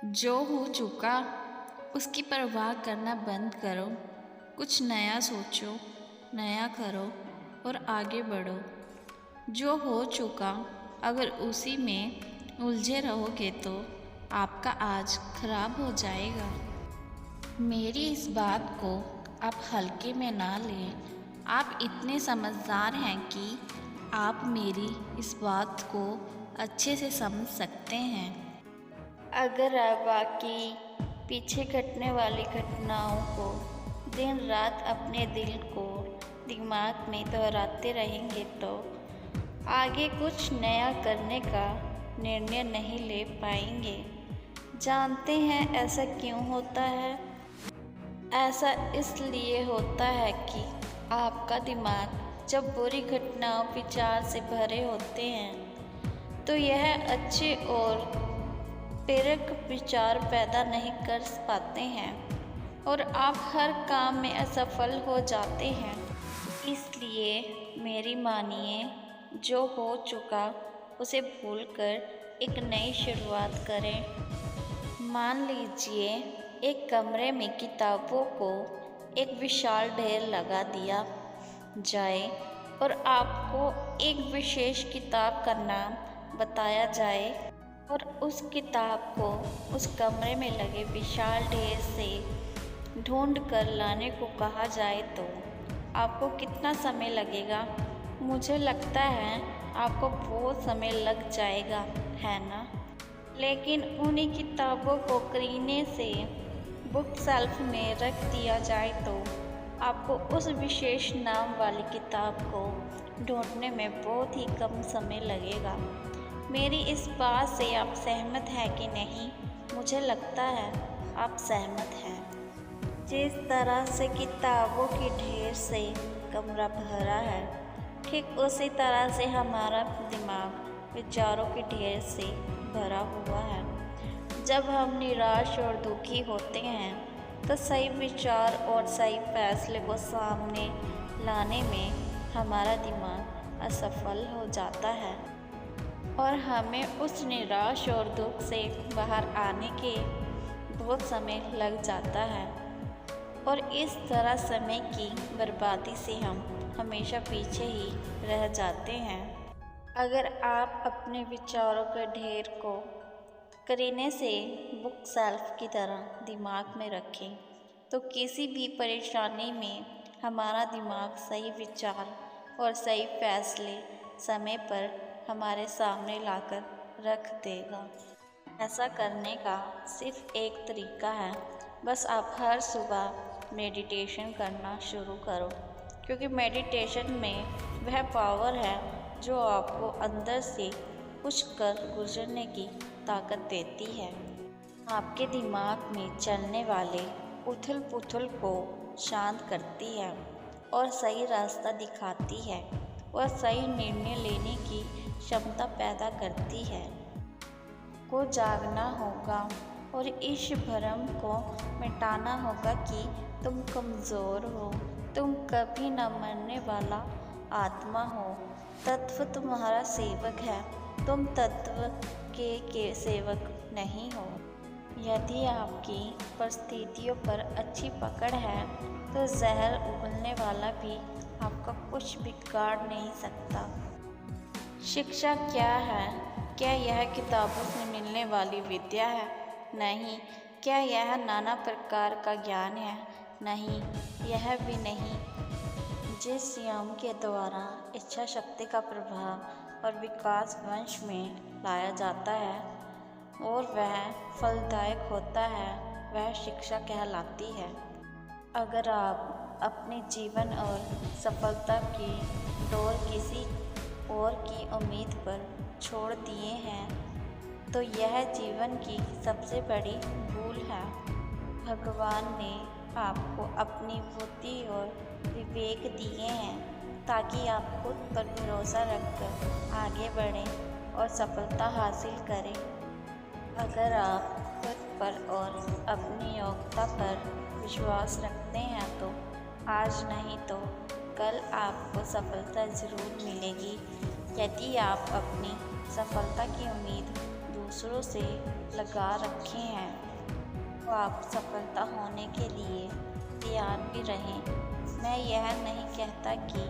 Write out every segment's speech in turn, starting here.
जो हो चुका उसकी परवाह करना बंद करो। कुछ नया सोचो, नया करो और आगे बढ़ो। जो हो चुका अगर उसी में उलझे रहोगे तो आपका आज खराब हो जाएगा। मेरी इस बात को आप हल्के में ना लें। आप इतने समझदार हैं कि आप मेरी इस बात को अच्छे से समझ सकते हैं। अगर आप बाकी पीछे घटने वाली घटनाओं को दिन रात अपने दिल को दिमाग में दोहराते रहेंगे तो आगे कुछ नया करने का निर्णय नहीं ले पाएंगे। जानते हैं ऐसा क्यों होता है? ऐसा इसलिए होता है कि आपका दिमाग जब बुरी घटनाओं विचार से भरे होते हैं तो यह अच्छे और प्रेरक विचार पैदा नहीं कर पाते हैं और आप हर काम में असफल हो जाते हैं। इसलिए मेरी मानिए, जो हो चुका उसे भूलकर एक नई शुरुआत करें। मान लीजिए एक कमरे में किताबों को एक विशाल ढेर लगा दिया जाए और आपको एक विशेष किताब का नाम बताया जाए और उस किताब को उस कमरे में लगे विशाल ढेर से ढूंढ कर लाने को कहा जाए तो आपको कितना समय लगेगा? मुझे लगता है आपको बहुत समय लग जाएगा, है ना? लेकिन उन्हीं किताबों को करीने से बुक शेल्फ में रख दिया जाए तो आपको उस विशेष नाम वाली किताब को ढूंढने में बहुत ही कम समय लगेगा। मेरी इस बात से आप सहमत हैं कि नहीं? मुझे लगता है आप सहमत हैं। जिस तरह से किताबों की ढेर से कमरा भरा है, ठीक उसी तरह से हमारा दिमाग विचारों की ढेर से भरा हुआ है। जब हम निराश और दुखी होते हैं तो सही विचार और सही फैसले को सामने लाने में हमारा दिमाग असफल हो जाता है और हमें उस निराश और दुख से बाहर आने के बहुत समय लग जाता है और इस तरह समय की बर्बादी से हम हमेशा पीछे ही रह जाते हैं। अगर आप अपने विचारों के ढेर को करीने से बुक शेल्फ की तरह दिमाग में रखें तो किसी भी परेशानी में हमारा दिमाग सही विचार और सही फैसले समय पर हमारे सामने लाकर रख देगा। ऐसा करने का सिर्फ एक तरीका है, बस आप हर सुबह मेडिटेशन करना शुरू करो, क्योंकि मेडिटेशन में वह पावर है जो आपको अंदर से कुछ कर गुजरने की ताकत देती है। आपके दिमाग में चलने वाले उथल पुथल को शांत करती है और सही रास्ता दिखाती है और सही निर्णय लेने की क्षमता पैदा करती है। को जागना होगा और इस भ्रम को मिटाना होगा कि तुम कमज़ोर हो, तुम कभी न मरने वाला आत्मा हो। तत्व तुम्हारा सेवक है, तुम तत्व के सेवक नहीं हो। यदि आपकी परिस्थितियों पर अच्छी पकड़ है तो जहर उगलने वाला भी आपका कुछ बिगाड़ नहीं सकता। शिक्षा क्या है? क्या यह किताबों में मिलने वाली विद्या है? नहीं। क्या यह नाना प्रकार का ज्ञान है? नहीं, यह भी नहीं। जिस यम के द्वारा इच्छा शक्ति का प्रभाव और विकास वंश में लाया जाता है और वह फलदायक होता है, वह शिक्षा कहलाती है। अगर आप अपने जीवन और सफलता की डोर किसी और की उम्मीद पर छोड़ दिए हैं तो यह जीवन की सबसे बड़ी भूल है। भगवान ने आपको अपनी बुद्धि और विवेक दिए हैं ताकि आप खुद पर भरोसा रखकर आगे बढ़ें और सफलता हासिल करें। अगर आप खुद पर और अपनी योग्यता पर विश्वास रखते हैं तो आज नहीं तो कल आपको सफलता ज़रूर मिलेगी। यदि आप अपनी सफलता की उम्मीद दूसरों से लगा रखे हैं, तो आप सफलता होने के लिए तैयार भी रहें। मैं यह नहीं कहता कि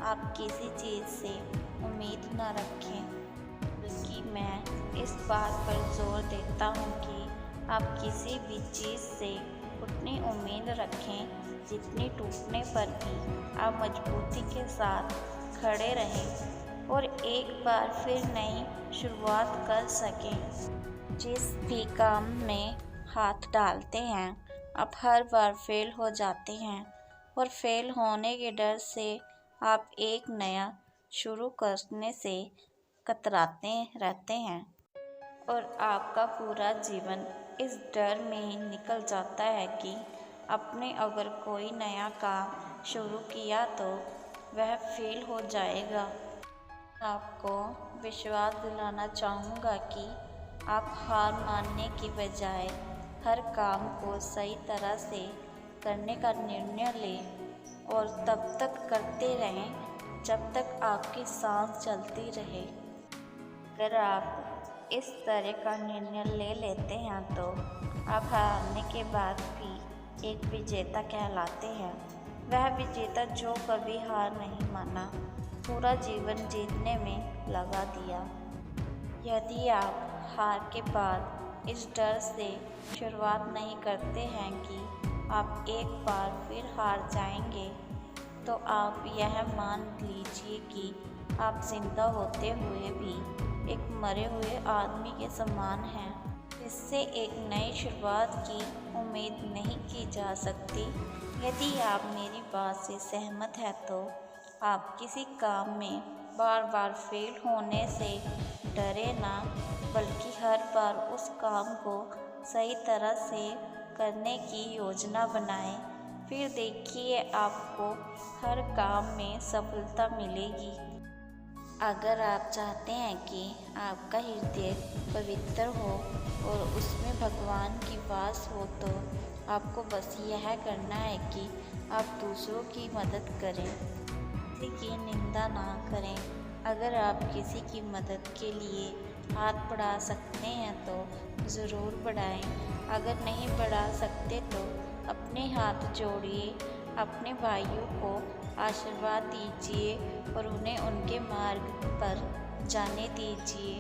आप किसी चीज़ से उम्मीद न रखें, बल्कि मैं इस बात पर जोर देता हूँ कि आप किसी भी चीज़ से उतनी उम्मीद रखें जितनी टूटने पर भी आप मजबूती के साथ खड़े रहें और एक बार फिर नई शुरुआत कर सकें। जिस भी काम में हाथ डालते हैं आप हर बार फेल हो जाते हैं और फेल होने के डर से आप एक नया शुरू करने से कतराते रहते हैं और आपका पूरा जीवन इस डर में ही निकल जाता है कि आपने अगर कोई नया काम शुरू किया तो वह फेल हो जाएगा। आपको विश्वास दिलाना चाहूँगा कि आप हार मानने की बजाय हर काम को सही तरह से करने का निर्णय लें और तब तक करते रहें जब तक आपकी सांस चलती रहे। अगर आप इस तरह का निर्णय ले लेते हैं तो आप हारने के बाद भी एक विजेता कहलाते हैं। वह विजेता जो कभी हार नहीं माना, पूरा जीवन जीतने में लगा दिया। यदि आप हार के बाद इस डर से शुरुआत नहीं करते हैं कि आप एक बार फिर हार जाएंगे, तो आप यह मान लीजिए कि आप जिंदा होते हुए भी एक मरे हुए आदमी के समान हैं, जिससे एक नई शुरुआत की उम्मीद नहीं की जा सकती। यदि आप मेरी बात से सहमत हैं तो आप किसी काम में बार बार फेल होने से डरे ना, बल्कि हर बार उस काम को सही तरह से करने की योजना बनाएं। फिर देखिए आपको हर काम में सफलता मिलेगी। अगर आप चाहते हैं कि आपका हृदय पवित्र हो और उसमें भगवान की वास हो, तो आपको बस यह करना है कि आप दूसरों की मदद करें, किसी की निंदा ना करें। अगर आप किसी की मदद के लिए हाथ बढ़ा सकते हैं तो ज़रूर बढ़ाएं। अगर नहीं बढ़ा सकते तो अपने हाथ जोड़िए, अपने भाइयों को आशीर्वाद दीजिए और उन्हें उनके मार्ग पर जाने दीजिए।